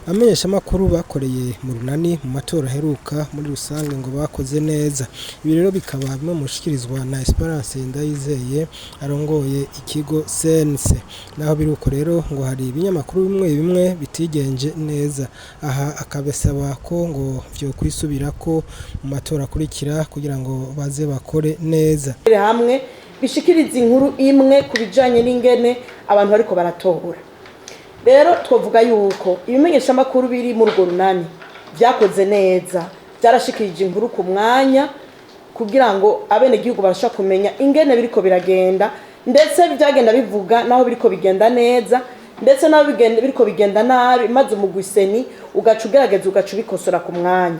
amenyesha makuru bakoreye mu runani mu matora heruka muri rusange ngo bakoze neza. Ibi rero bikaba bimwe mushikirizwa na Esperance Ndayizeye arongoye ikigo CNC. Naho biruko rero ngo hari ibinyamakuru bimwe bimwe bitigenje neza. Aha akabesaba ko ngo vyo kwisubirako mu matora kurikira kugira ngo baze bakore neza. Hamwe bishikiriza inkuru imwe kubijanye n'ingene abantu bariko baratora. Rero twovuga yuko ibimenyesha makuru biri mu rugo runani vyakoze neza, byarashikirije inkuru ku mwanya kugira ngo abene gihugu barasha kumenya ingene biriko biragenda, ndetse byagenda bivuga naho biriko bigenda neza, ndetse naho biriko bigenda nabi, maze umugwiseni ugacugerageza ugacubikosora ku mwanya.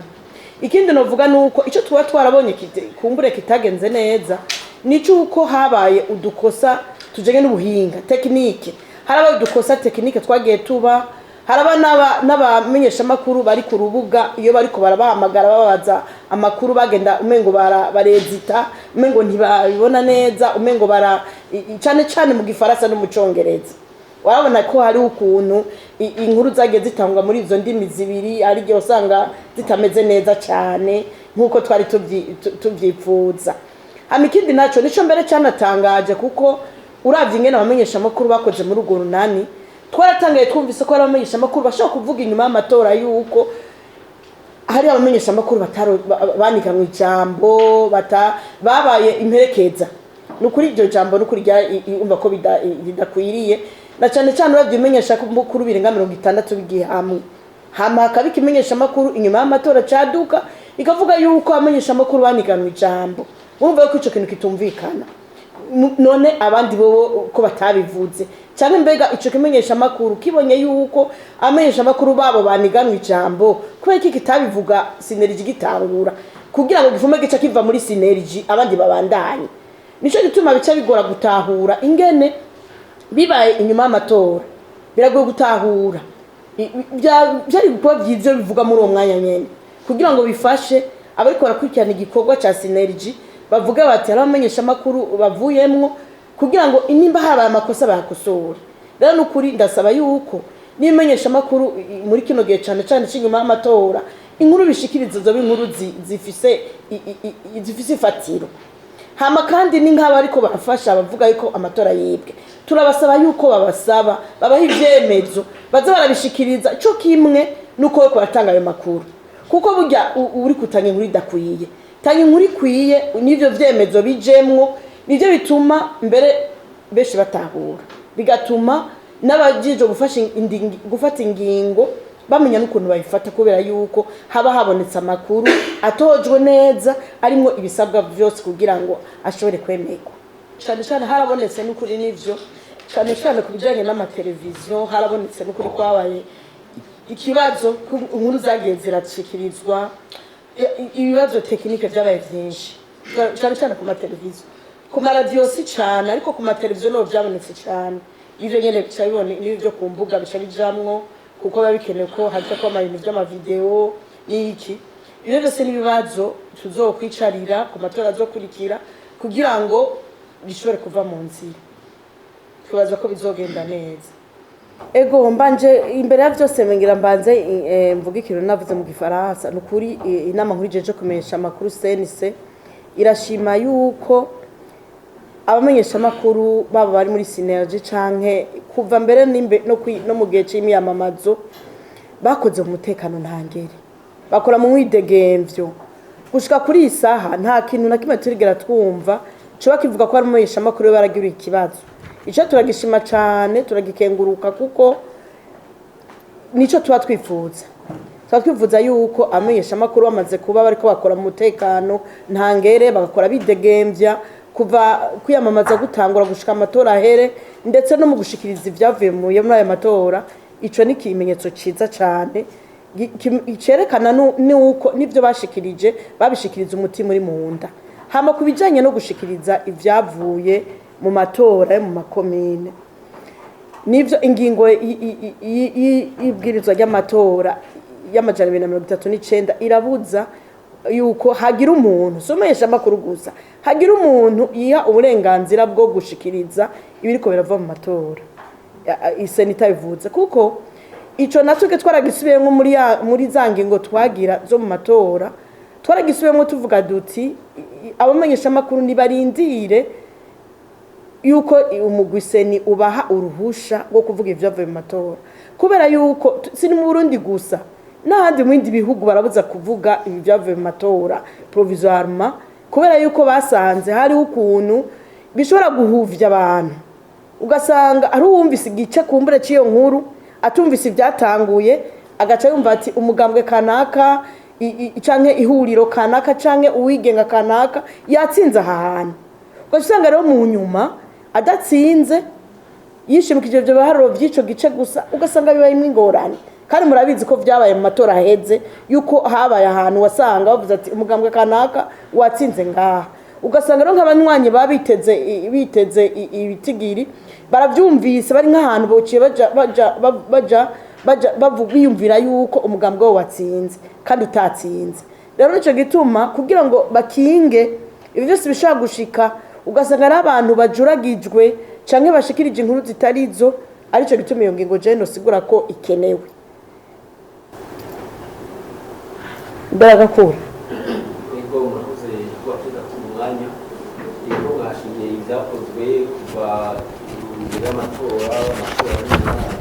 Ikindi novuga nuko ico tuba twarabonye kumbure kitagenze neza nico uko habaye udukosa tujenge n'ubuhinga technique. Haraba udukosa technique twagiye tuba, haraba n'abamenyesha makuru bari ku rubuga iyo bariko barabahamagara babaza amakuru bagenda umengo barezita, umengo ntibabibona neza, umengo cane mu gifaransa no mu congereza. Warabona ko hari ukuntu inkuru zagiye zitangwa muri izo ndimi zibiri ari ryo usanga zitameze neza cyane nkuko twari tuvyipfuza. Amikindi naco nico mbere cyanatangaje kuko uravye ingene abamenyesha makuru bakoze muri urwo runani, twaratangaye twumvise ko abamenyesha makuru bashaka kuvuga inyuma y'amatora yuko hari abamenyesha makuru banika mu ijambo babaye imperekeza. Nukuri iryo jambo nukuri umva ko bidakwiriye, na cyane cyane uravye imenyesha makuru birenga 60 bigiye hamwe. Hama hakabika imenyesha makuru inyuma y'amatora caduka ikavuga yuko abamenyesha makuru banika mu ijambo. Urumva ko ico kintu kitumvikana. None abandi bo ko batabivuze cyane, mbega ico kimenyesha makuru kibonye yuko amenyesha makuru babo baniganwa ijambo kubera iki kitabivuga Synergy gitangura kugira ngo gifume gica kiva muri Synergy abandi babandanye. Nico gituma bica bigora gutahura ingene bibaye inyuma y'amatora, biragoye gutahura byari gukora byiza bivuga muri uwo mwanya nyene kugira ngo bifashe abariko barakurikirana igikorwa ca Synergy bavuga bati aramenyesha makuru bavuyemwo kugira ngo inimba habaye amakosa bakosora. Rero nukuri ndasaba yuko nimenyesha makuru muri kino gihe cyane cy'inyuma y'amatora inkuru bishikiriza zo inkuru zifise fatiro. Hama kandi ni nk'aba ariko barafasha bavuga yuko amatora yibwe, turabasaba yuko babaha ivyemezo baza barabishikiriza cyo kimwe nuko ko batanga ayo makuru, kuko burya uri kutanga inkuru idakwiye tanga inkuru ikwiye n'ivyo vyemezo bijemwo, nivyo bituma mbere beshi batahura, bigatuma n'abajije gufata ingingo bamenya n'ukuntu bayifata kubera yuko haba habonetse amakuru atojwe neza arimo ibisabwa byose kugira ngo ashobore kwemerwa. Cyane harabonetse n'ukuri n'ivyo, cyane kubijanye n'amateleviziyo harabonetse n'ukuri kwabaye ikibazo inkuru zagiye ziracikirizwa, ibibazo technique byabaye byinshi cyane ku mateleviziyo. Ku maradiyo si cyane, ariko ku mateleviziyo no byabonetse cyane. Ivyo nyene bicabibone n'ibyo ku mbuga bicabijamwo kuko babikenewe ko haje ko ibintu by'amavideo n'iki. Ibyo byose n'ibibazo tuzokwicarira ku matora zo kurikira kugira ngo bishobore kuva mu nzira. Twibaza ko bizogenda neza. Ego mbanje imbere ya byose mengira mbanze mvuga ikintu navuze mu gifaransa. Nukuri inama nkuru jeje kumenyesha amakuru CNC irashima yuko abamenyesha makuru baba bari muri Synergy canke kuva mbere no mu gihe c'imyamamazo bakoze umutekano ntangere, bakora mu mwidegemvyo gushika kuri isaha. Nta kintu na kimwe turigera twumva cyo bakivuga ko abamenyesha makuru baragira ikibazo. Ico turagishima cyane, turagikenguruka kuko nico tuba twifuza. Twifuza yuko amenyesha makuru bamaze kuba bariko bakora mu mutekano ntangere, bagakora bidegemvya kuva kwiyamamaza gutangura gushika amatora ahere, ndetse no mu gushikiriza ivyavuye muri aya matora. Ico ni kimenyetso ciza cyane cerekana nuko nivyo bashikirije babishikiriza umutima muri munda. Hama kubijanye no gushikiriza ivyavuye mu matora yo mu makomine, nivyo ingingo y'ibwirizwa ry'amatora y'amajana 239 irabuza yuko hagira umuntu somesha makuru gusa, hagira umuntu yiha uburenganzira bwo gushikiriza ibiriko birava mu matora. Isenita bivuze kuko ico natwe twaragisubiyemo muri za ngingo twagira zo mu matora, twaragisubiyemo tuvuga duti abamenyesha amakuru nibarindire yuko umugwiseni ubaha uruhusha rwo kuvuga ivyavuye mu matora, kubera yuko si mu Burundi gusa n'ahandi mu bindi bihugu barabuza kuvuga ibi byavuye mu matora provisoirement, kubera yuko basanze hari ukuntu bishobora guhuvya abantu, ugasanga ari uwumvise igice kumbure c'iyo nkuru atumvise ibyatanguye agaca yumva ati umugambwe kanaka canke ihuriro kanaka canke uwigenga kanaka yatsinze aha hantu, ugasanga rero mu nyuma adatsinze yishimikije ivyo biharuro vy'ico gice gusa, ugasanga bibaye ingorane. Kandi murabizi ko vyabaye mu matora aheze yuko habaye ahantu wasanga bavuze ati umugambwe kanaka watsinze ngaha, ugasanga rero nk'abanywanyi biteze ibitigiri baravyumvise bari nk'ahantu bociye baja biyumvira yuko umugambwe wo watsinze kandi utatsinze. Rero nico gituma kugira ngo bakinge ibyo byose bishaka gushika, ugasanga ari abantu bajuragijwe canke bashikirije inkuru zitarizo, arico gituma iyo ngingo je nosigura ko ikenewe. Baragakura ego murakoze kubafita ku mwanya ego mwashimiye ibyakozwe kuva imbere y'amatora n'amatora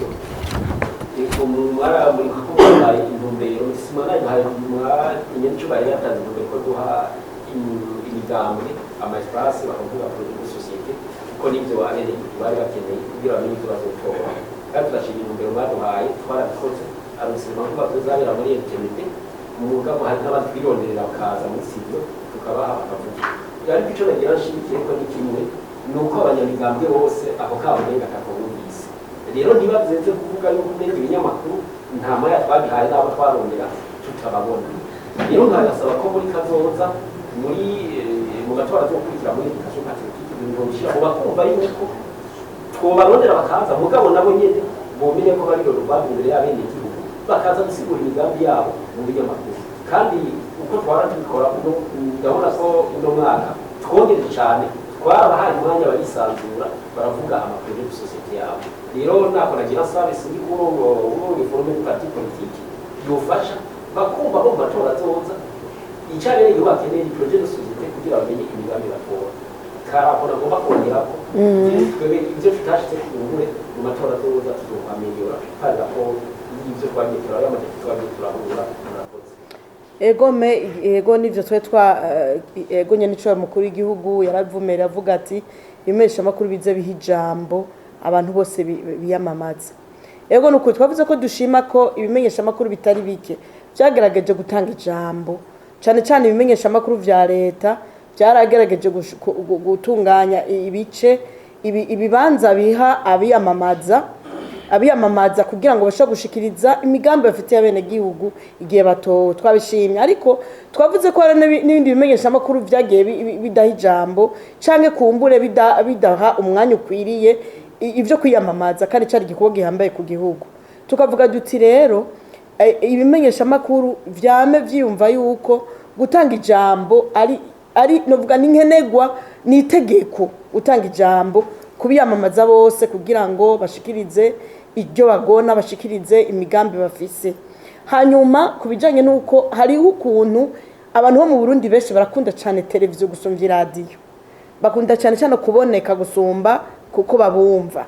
ego muri kuvuga intumbero simana yahaye inyencubari yatanze intumbero ko duha imigambwe amaespace bakavuga kuri sosiyete kuko nibyo bari bakeneye kugira bamenye ibyo bazotora, kandi turashimira intumbero baduhaye twarabikoze arusima kuba tuzabera muri interinete umugabo hari n'abandi bironderera bakaza muri sivyo tukabaha bakavuga. Ariko ico bagira nshimikire ko ni kimwe nuko abanyamigambwe bose ako kaburenga kakabumvise, rero ntibazenze kuvuga yuko neza ibinyamakuru nta maya twabihaye n'abo twarondera tutababona. Rero nkagasaba ko muri kazoza muri mu gatora zokurikira muri education patriotique ibintu bishira mu bakumva yuko twobarondera bakaza mugabo nabo nyene bomenye ko bari rubanda imbere y'abene igihugu bakaza gusigura imigambi yabo mu binyamakuru. Kandi uko twaratubikora ndabona ko uno mwaka twongereje cyane, twarabahaye umwanya barisanzura baravuga amakuru ya sosiyete yabo. Rero nako nagira service ndi ko uwo forme de parti politique yofasha bakumva bo matora zoza icare rero bakeneye projet de société kugira bamenye imigambi batora karabona ngomba kongera ko twebwe ibyo tutashitse kumbure mu matora zoza tuzokwameliora kandi ko ibyo twagitora y'amategeko twagitora murakoze. Ego nivyo ego nyene nico mukuru w'igihugu yaravumera avuga ati imesha makuru bize bihijambo abantu bose biyamamaza. Ego nuko twavuze ko dushima ko ibimenyesha makuru bitari bike byagerageje gutanga ijambo, cyane cyane ibimenyesha makuru vya leta byaragerageje gutunganya ibice ibibanza biha abiyamamaza kugira ngo bashobore gushikiriza imigambi bafitiye abene gihugu igihe bato twabishimye. Ariko twavuze ko hari n'ibindi bimenyesha makuru vyagiye bidaha ijambo canke kumbure bidaha umwanya ukwiriye ivyo kwiyamamaza, kandi cyari igikorwa gihambaye ku gihugu. Tukavuga duti rero ibimenyesha makuru vyame vyiyumva yuko gutanga ijambo ari novuga n'inkenegwa n'itegeko gutanga ijambo kubiyamamaza bose kugira ngo bashikirize ibyo bagona, bashikirize imigambi bafise. Hanyuma kubijanye nuko hariho ukuntu abantu bo mu Burundi benshi barakunda cyane televiziyo gusumvya radio, bakunda cyane cyane kuboneka gusumba kuko babumva.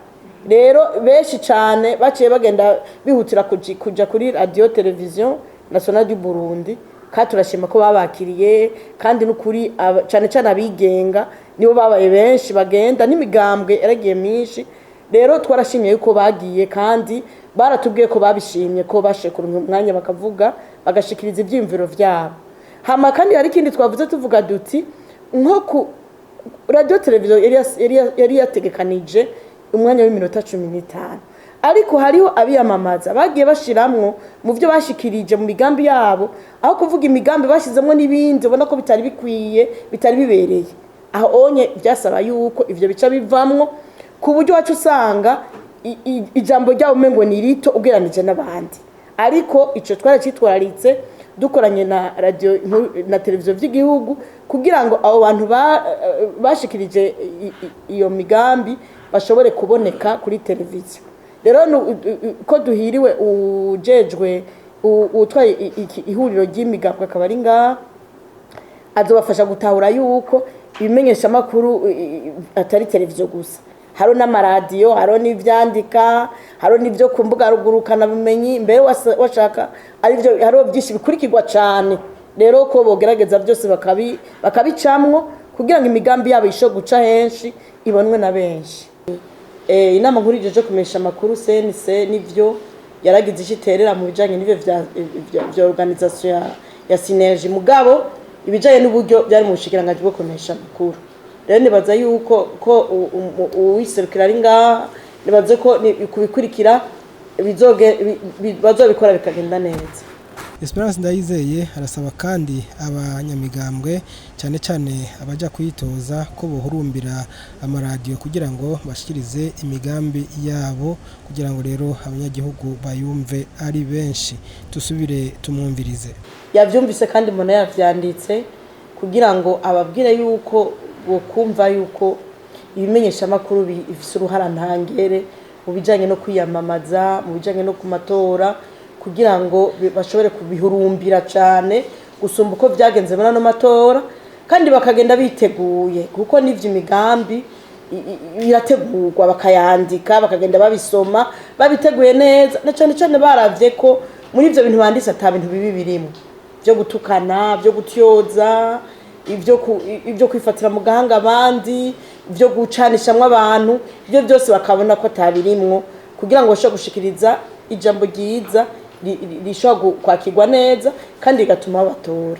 Rero benshi cyane baciye bagenda bihutira kuja kuri radio televiziyo nationale du Burundi, kandi turashima ko babakiriye, kandi n'ukuri cyane cyane abigenga nibo babaye benshi bagenda n'imigambwe yaragiye myinshi. Rero twarashimiye yuko bagiye, kandi baratubwiye ko babishimye ko bashekura umwanya bakavuga bagashikiriza ivyimviro vyabo. Hama kandi hari ikindi twavuze tuvuga duti nko ku radio televiziyo yari yategekanije umwanya w'iminota 15, ariko hariho abiyamamaza bagiye bashiramwo mu byo bashikirije mu migambi yabo, aho kuvuga imigambi bashizemwo n'ibindi ubona ko bitari bikwiye bitari bibereye. Aho onye byasaba yuko ivyo bica bivamwo ku buryo wacu usanga ijambo ryabo mengo ni rito ugeranije n'abandi. Ariko ico twaracitwararitse dukoranye na radio na televiziyo vy'igihugu kugira ngo abo bantu bashikirije iyo migambi bashobore kuboneka kuri televiziyo. rero ko duhiriwe ujejwe utwaye ihuriro ry'imigambwe akaba ari ngaha azobafasha gutahura yuko ibimenyesha makuru atari televiziyo gusa, haro n'amaradiyo, haro n'ivyandika, haro n'ivyo ku mbuga rugurukana bumenyi, mbere washaka arivyo haro byinshi bikurikirwa cyane. Rero ko bogerageza byose bakabicamwo kugira ngo imigambi yabo isho guca henshi ibonwe na benshi. Inama nkuru ijeje kumesha makuru CNC nivyo yaragize ishiterera mu bijanye n'ivyo vya organisation ya Synergie mugabo ibijanye n'uburyo byari mu bushikiranganje bwo kumesha makuru. Rero nibaza yuko uwiserukira ari ngaha, nibaze ko kubikurikira bazobikora bikagenda neza. Esperance Ndayizeye arasaba kandi abanyamigambwe cyane cyane abaja kuyitoza ko bohurumbira amaradiyo kugira ngo bashikirize imigambi yabo kugira ngo rero abanyagihugu bayumve ari benshi. Tusubire tumwumvirize. Yavyumvise kandi mbona yavyanditse kugira ngo ababwire yuko bokumva yuko ibimenyesha makuru bifise uruhara ntangere mu bijanye no kwiyamamaza, mu bijanye no kumatora kugira ngo bashobore kubihurumbira cyane gusumba uko byagenze muri ano matora, kandi bakagenda biteguye kuko n'ivyo imigambi birategurwa bakayandika bakagenda babisoma babiteguye neza, na cyane cyane baravye ko muri ivyo bintu banditse ata bintu bibi birimo byo gutukana, byo gutyoza, ibyo kwifatira mu gahanga abandi, ibyo gucanishamwe abantu, ibyo byose bakabona ko atabirimwo kugira ngo bashobore gushikiriza ijambo ryiza rishobora kwakirwa neza kandi rigatuma batora.